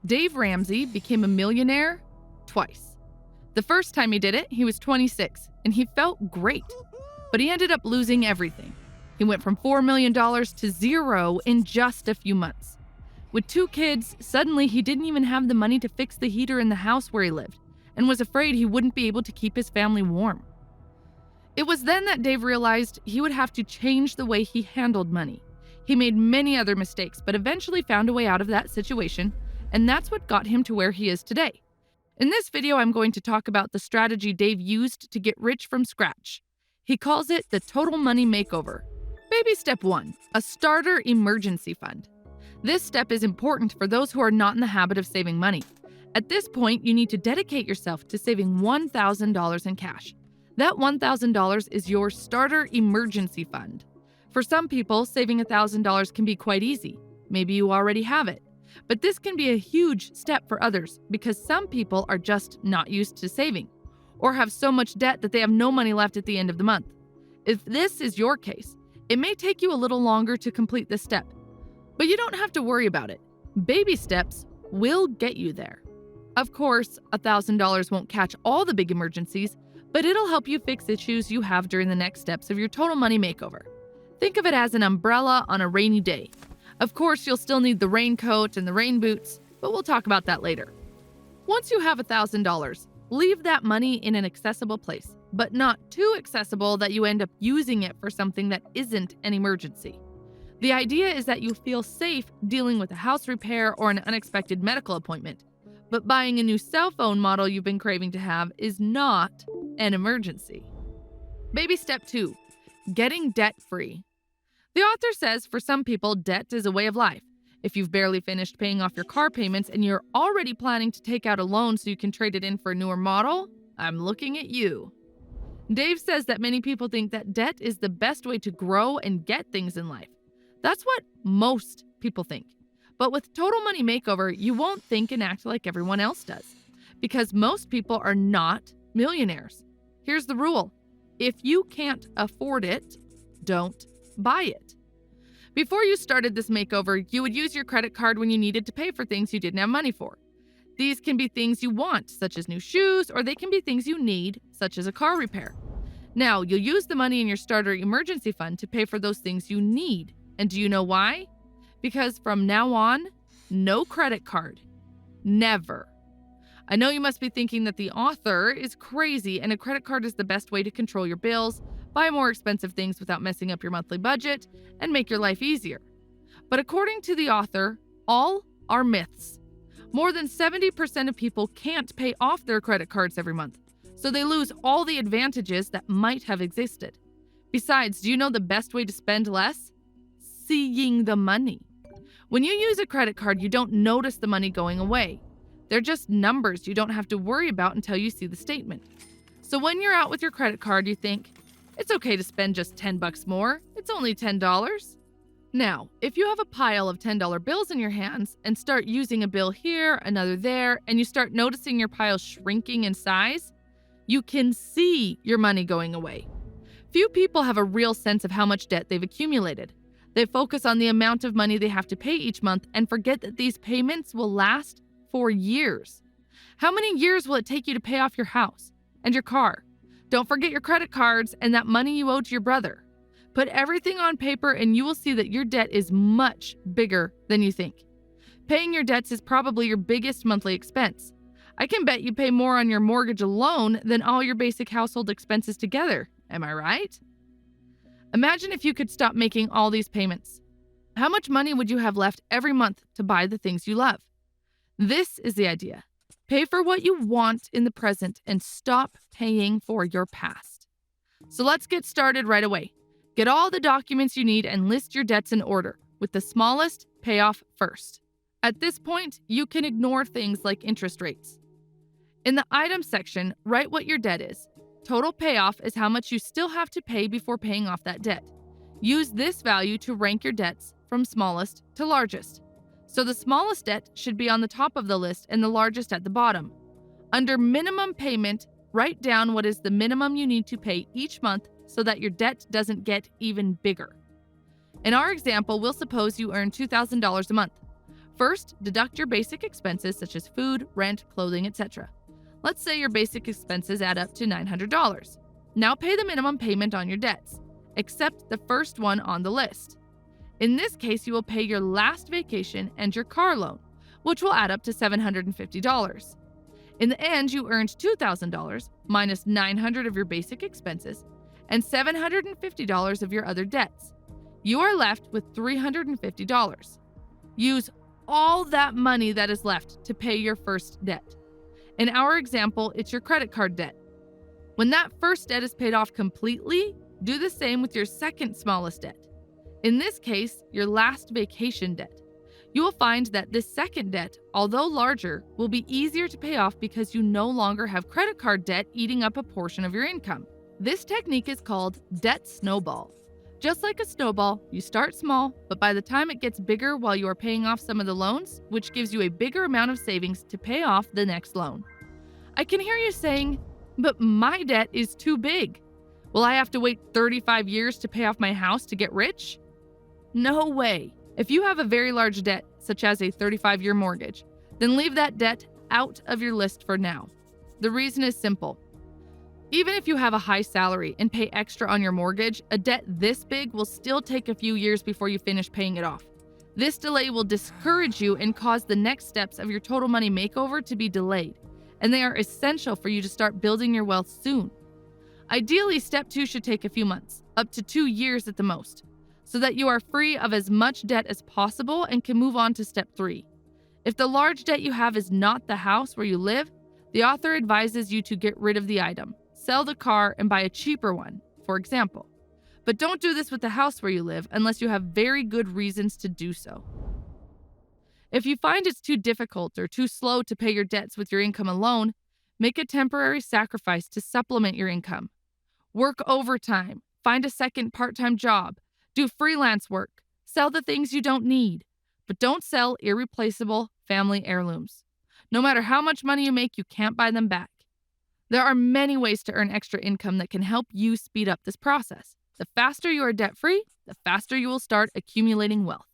Dave Ramsey became a millionaire twice. The first time he did it, he was 26, and he felt great. But he ended up losing everything. He went from $4 million to zero in just a few months. With 2 kids, suddenly he didn't even have the money to fix the heater in the house where he lived, and was afraid he wouldn't be able to keep his family warm. It was then that Dave realized he would have to change the way he handled money. He made many other mistakes, but eventually found a way out of that situation, and that's what got him to where he is today. In this video, I'm going to talk about the strategy Dave used to get rich from scratch. He calls it the Total Money Makeover. Baby step 1, a starter emergency fund. This step is important for those who are not in the habit of saving money. At this point, you need to dedicate yourself to saving $1,000 in cash. That $1,000 is your starter emergency fund. For some people, saving $1,000 can be quite easy. Maybe you already have it. But this can be a huge step for others because some people are just not used to saving or have so much debt that they have no money left at the end of the month. If this is your case, it may take you a little longer to complete this step, but you don't have to worry about it. Baby steps will get you there. Of course, $1,000 won't catch all the big emergencies, but it'll help you fix issues you have during the next steps of your total money makeover. Think of it as an umbrella on a rainy day. Of course, you'll still need the raincoat and the rain boots, but we'll talk about that later. Once you have $1,000, leave that money in an accessible place, but not too accessible that you end up using it for something that isn't an emergency. The idea is that you feel safe dealing with a house repair or an unexpected medical appointment, but buying a new cell phone model you've been craving to have is not an emergency. Baby step 2, getting debt-free. The author says for some people, debt is a way of life. If you've barely finished paying off your car payments and you're already planning to take out a loan so you can trade it in for a newer model, I'm looking at you. Dave says that many people think that debt is the best way to grow and get things in life. That's what most people think. But with Total Money Makeover, you won't think and act like everyone else does, because most people are not millionaires. Here's the rule. If you can't afford it, don't buy it. Before you started this makeover, you would use your credit card when you needed to pay for things you didn't have money for. These can be things you want, such as new shoes, or they can be things you need, such as a car repair. Now, you'll use the money in your starter emergency fund to pay for those things you need. And do you know why? Because from now on, no credit card. Never. I know you must be thinking that the author is crazy and a credit card is the best way to control your bills, buy more expensive things without messing up your monthly budget, and make your life easier. But according to the author, all are myths. More than 70% of people can't pay off their credit cards every month, so they lose all the advantages that might have existed. Besides, do you know the best way to spend less? Seeing the money. When you use a credit card, you don't notice the money going away. They're just numbers you don't have to worry about until you see the statement. So when you're out with your credit card, you think, it's okay to spend just $10 more. It's only $10. Now, if you have a pile of $10 bills in your hands and start using a bill here, another there, and you start noticing your pile shrinking in size, you can see your money going away. Few people have a real sense of how much debt they've accumulated. They focus on the amount of money they have to pay each month and forget that these payments will last for years. How many years will it take you to pay off your house and your car? Don't forget your credit cards and that money you owe to your brother. Put everything on paper and you will see that your debt is much bigger than you think. Paying your debts is probably your biggest monthly expense. I can bet you pay more on your mortgage alone than all your basic household expenses together. Am I right? Imagine if you could stop making all these payments. How much money would you have left every month to buy the things you love? This is the idea. Pay for what you want in the present and stop paying for your past. So let's get started right away. Get all the documents you need and list your debts in order, with the smallest payoff first. At this point, you can ignore things like interest rates. In the items section, write what your debt is. Total payoff is how much you still have to pay before paying off that debt. Use this value to rank your debts from smallest to largest. So the smallest debt should be on the top of the list and the largest at the bottom. Under minimum payment, write down what is the minimum you need to pay each month so that your debt doesn't get even bigger. In our example, we'll suppose you earn $2,000 a month. First, deduct your basic expenses such as food, rent, clothing, etc. Let's say your basic expenses add up to $900. Now pay the minimum payment on your debts, except the first one on the list. In this case, you will pay your last vacation and your car loan, which will add up to $750. In the end, you earned $2,000 minus $900 of your basic expenses and $750 of your other debts. You are left with $350. Use all that money that is left to pay your first debt. In our example, it's your credit card debt. When that first debt is paid off completely, do the same with your second smallest debt. In this case, your last vacation debt. You will find that this second debt, although larger, will be easier to pay off because you no longer have credit card debt eating up a portion of your income. This technique is called debt snowball. Just like a snowball, you start small, but by the time it gets bigger while you are paying off some of the loans, which gives you a bigger amount of savings to pay off the next loan. I can hear you saying, but my debt is too big. Will I have to wait 35 years to pay off my house to get rich? No way. If you have a very large debt, such as a 35-year mortgage, then leave that debt out of your list for now. The reason is simple. Even if you have a high salary and pay extra on your mortgage, a debt this big will still take a few years before you finish paying it off. This delay will discourage you and cause the next steps of your total money makeover to be delayed, and they are essential for you to start building your wealth soon. Ideally, step 2 should take a few months, up to 2 years at the most, so that you are free of as much debt as possible and can move on to step 3. If the large debt you have is not the house where you live, the author advises you to get rid of the item, sell the car, and buy a cheaper one, for example. But don't do this with the house where you live unless you have very good reasons to do so. If you find it's too difficult or too slow to pay your debts with your income alone, make a temporary sacrifice to supplement your income. Work overtime, find a second part-time job, do freelance work, sell the things you don't need, but don't sell irreplaceable family heirlooms. No matter how much money you make, you can't buy them back. There are many ways to earn extra income that can help you speed up this process. The faster you are debt-free, the faster you will start accumulating wealth.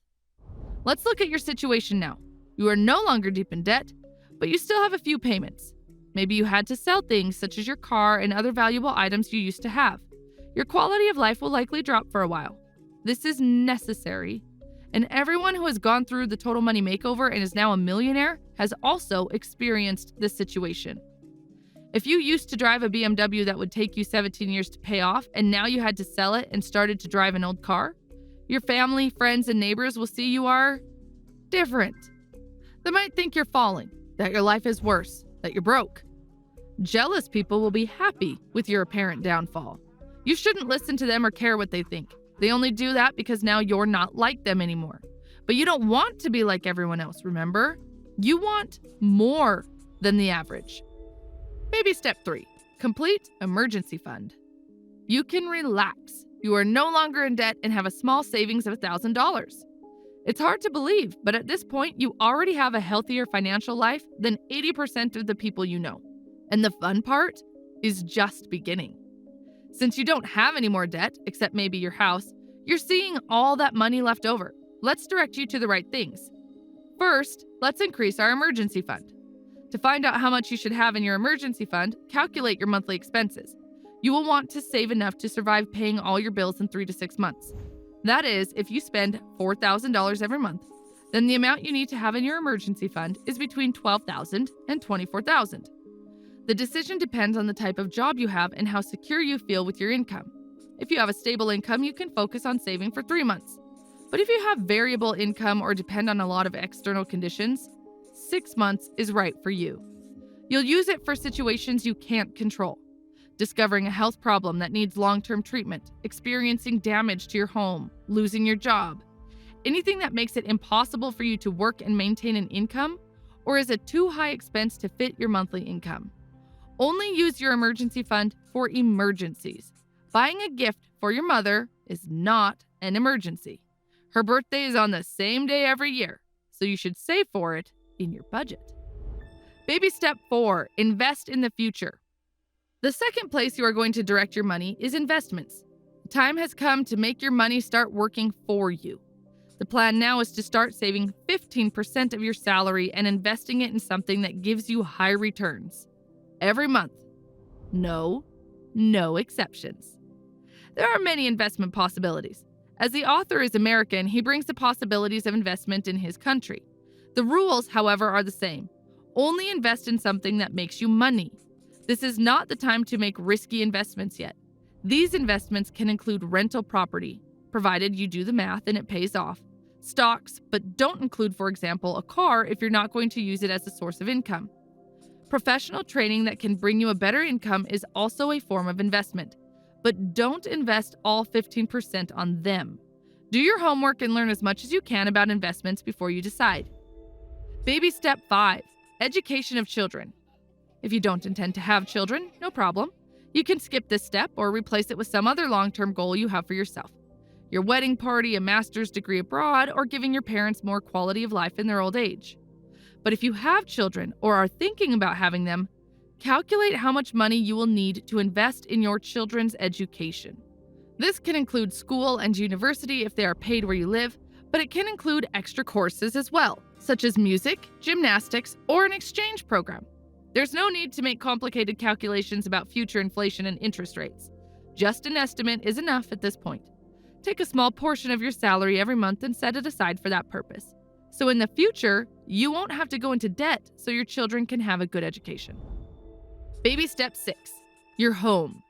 Let's look at your situation now. You are no longer deep in debt, but you still have a few payments. Maybe you had to sell things such as your car and other valuable items you used to have. Your quality of life will likely drop for a while. This is necessary, and everyone who has gone through the total money makeover and is now a millionaire has also experienced this situation. If you used to drive a BMW that would take you 17 years to pay off, and now you had to sell it and started to drive an old car, your family, friends, and neighbors will see you are different. They might think you're falling, that your life is worse, that you're broke. Jealous people will be happy with your apparent downfall. You shouldn't listen to them or care what they think. They only do that because now you're not like them anymore. But you don't want to be like everyone else, remember? You want more than the average. Maybe step 3, complete emergency fund. You can relax. You are no longer in debt and have a small savings of $1,000. It's hard to believe, but at this point, you already have a healthier financial life than 80% of the people you know. And the fun part is just beginning. Since you don't have any more debt, except maybe your house, you're seeing all that money left over. Let's direct you to the right things. First, let's increase our emergency fund. To find out how much you should have in your emergency fund, calculate your monthly expenses. You will want to save enough to survive paying all your bills in 3 to 6 months. That is, if you spend $4,000 every month, then the amount you need to have in your emergency fund is between $12,000 and $24,000. The decision depends on the type of job you have and how secure you feel with your income. If you have a stable income, you can focus on saving for 3 months. But if you have variable income or depend on a lot of external conditions, 6 months is right for you. You'll use it for situations you can't control. Discovering a health problem that needs long-term treatment, experiencing damage to your home, losing your job. Anything that makes it impossible for you to work and maintain an income, or is a too high expense to fit your monthly income. Only use your emergency fund for emergencies. Buying a gift for your mother is not an emergency. Her birthday is on the same day every year, so you should save for it in your budget. Baby step 4, invest in the future. The second place you are going to direct your money is investments. The time has come to make your money start working for you. The plan now is to start saving 15% of your salary and investing it in something that gives you high returns. Every month. No exceptions. There are many investment possibilities. As the author is American, he brings the possibilities of investment in his country. The rules, however, are the same. Only invest in something that makes you money. This is not the time to make risky investments yet. These investments can include rental property, provided you do the math and it pays off, stocks, but don't include, for example, a car if you're not going to use it as a source of income. Professional training that can bring you a better income is also a form of investment, but don't invest all 15% on them. Do your homework and learn as much as you can about investments before you decide. Baby step 5, education of children. If you don't intend to have children, no problem. You can skip this step or replace it with some other long-term goal you have for yourself. Your wedding party, a master's degree abroad, or giving your parents more quality of life in their old age. But if you have children or are thinking about having them, calculate how much money you will need to invest in your children's education. This can include school and university if they are paid where you live, but it can include extra courses as well, such as music, gymnastics, or an exchange program. There's no need to make complicated calculations about future inflation and interest rates. Just an estimate is enough at this point. Take a small portion of your salary every month and set it aside for that purpose. So in the future, you won't have to go into debt so your children can have a good education. Baby step 6, your home.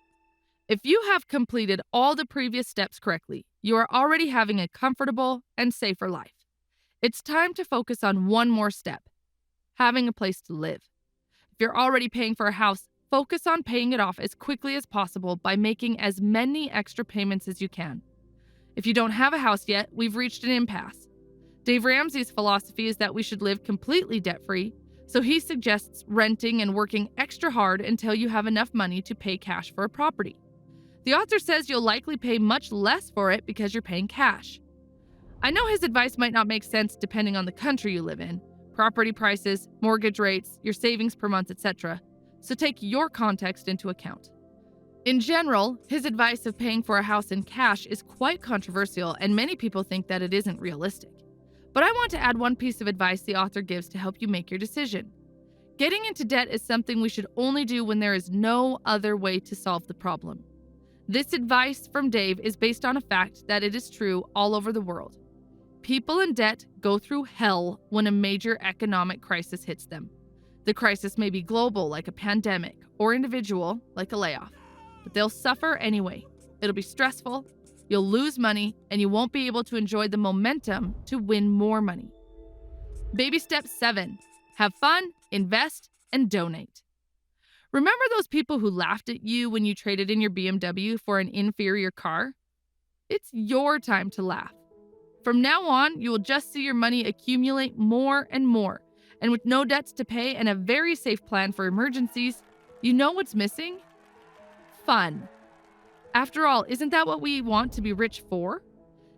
If you have completed all the previous steps correctly, you are already having a comfortable and safer life. It's time to focus on one more step, having a place to live. If you're already paying for a house, focus on paying it off as quickly as possible by making as many extra payments as you can. If you don't have a house yet, we've reached an impasse. Dave Ramsey's philosophy is that we should live completely debt-free, so he suggests renting and working extra hard until you have enough money to pay cash for a property. The author says you'll likely pay much less for it because you're paying cash. I know his advice might not make sense depending on the country you live in, property prices, mortgage rates, your savings per month, etc., so take your context into account. In general, his advice of paying for a house in cash is quite controversial, and many people think that it isn't realistic. But I want to add one piece of advice the author gives to help you make your decision. Getting into debt is something we should only do when there is no other way to solve the problem. This advice from Dave is based on a fact that it is true all over the world. People in debt go through hell when a major economic crisis hits them. The crisis may be global, like a pandemic, or individual, like a layoff. But they'll suffer anyway. It'll be stressful, you'll lose money, and you won't be able to enjoy the momentum to win more money. Baby step 7, have fun, invest, and donate. Remember those people who laughed at you when you traded in your BMW for an inferior car? It's your time to laugh. From now on, you will just see your money accumulate more and more. And with no debts to pay and a very safe plan for emergencies, you know what's missing? Fun. After all, isn't that what we want to be rich for?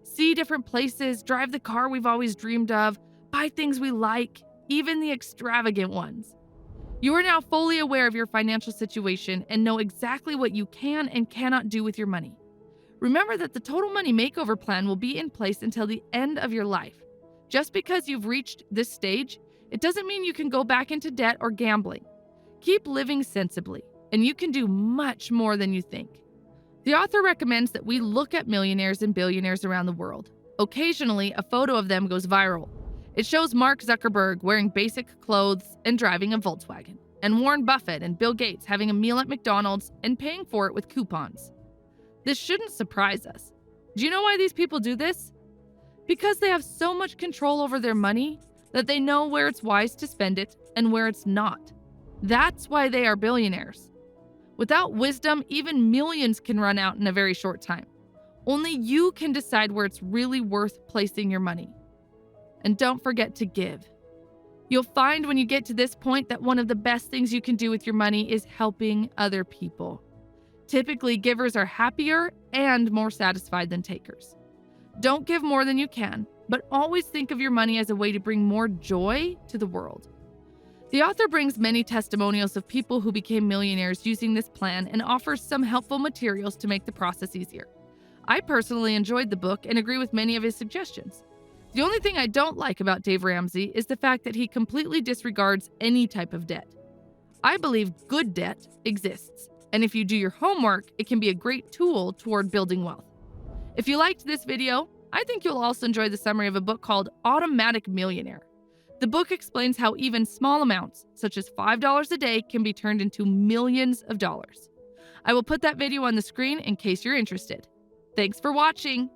See different places, drive the car we've always dreamed of, buy things we like, even the extravagant ones. You are now fully aware of your financial situation and know exactly what you can and cannot do with your money. Remember that the Total Money Makeover plan will be in place until the end of your life. Just because you've reached this stage, it doesn't mean you can go back into debt or gambling. Keep living sensibly, and you can do much more than you think. The author recommends that we look at millionaires and billionaires around the world. Occasionally, a photo of them goes viral. It shows Mark Zuckerberg wearing basic clothes and driving a Volkswagen, and Warren Buffett and Bill Gates having a meal at McDonald's and paying for it with coupons. This shouldn't surprise us. Do you know why these people do this? Because they have so much control over their money that they know where it's wise to spend it and where it's not. That's why they are billionaires. Without wisdom, even millions can run out in a very short time. Only you can decide where it's really worth placing your money. And don't forget to give. You'll find when you get to this point that one of the best things you can do with your money is helping other people. Typically, givers are happier and more satisfied than takers. Don't give more than you can, but always think of your money as a way to bring more joy to the world. The author brings many testimonials of people who became millionaires using this plan and offers some helpful materials to make the process easier. I personally enjoyed the book and agree with many of his suggestions. The only thing I don't like about Dave Ramsey is the fact that he completely disregards any type of debt. I believe good debt exists, and if you do your homework, it can be a great tool toward building wealth. If you liked this video, I think you'll also enjoy the summary of a book called Automatic Millionaire. The book explains how even small amounts, such as $5 a day, can be turned into millions of dollars. I will put that video on the screen in case you're interested. Thanks for watching.